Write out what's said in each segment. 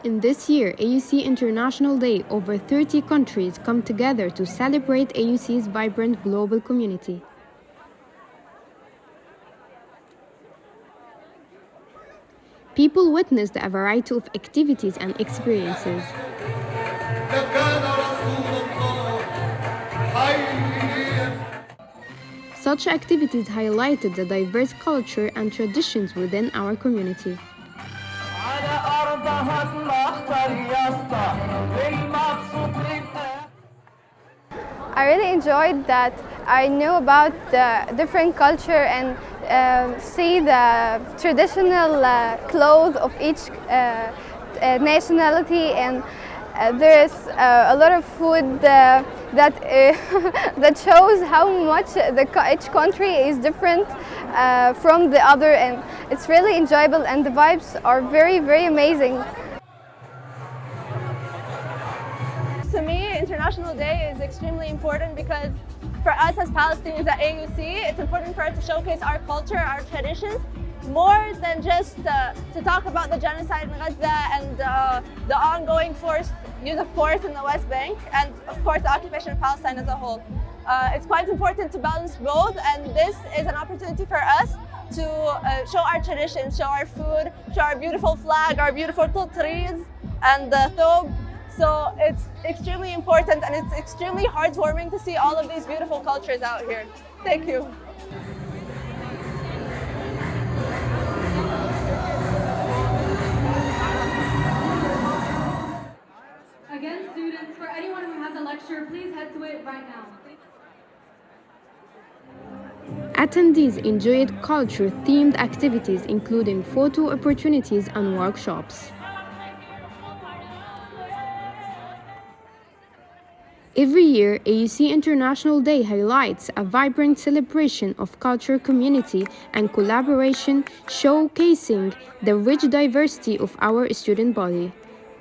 In this year AUC International Day, over 30 countries come together to celebrate AUC's vibrant global community. People witnessed a variety of activities and experiences. Such activities highlighted the diverse culture and traditions within our community. I really enjoyed that. I knew about the different culture and see the traditional clothes of each nationality, and there is a lot of food that that shows how much each country is different from the other, and it's really enjoyable and the vibes are very, very amazing. To me, International Day is extremely important because for us as Palestinians at AUC, it's important for us to showcase our culture, our traditions, more than just to talk about the genocide in Gaza and the ongoing use of force in the West Bank, and of course the occupation of Palestine as a whole. It's quite important to balance both, and this is an opportunity for us to show our traditions, show our food, show our beautiful flag, our beautiful trees, and the thobe. So it's extremely important, and it's extremely heartwarming to see all of these beautiful cultures out here. Thank you. Again, students, for anyone who has a lecture, please head to it right now. Attendees enjoyed culture-themed activities including photo opportunities and workshops. Every year, AUC International Day highlights a vibrant celebration of culture, community, and collaboration, showcasing the rich diversity of our student body.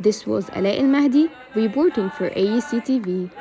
This was Ala El Mahdi reporting for AUCTV.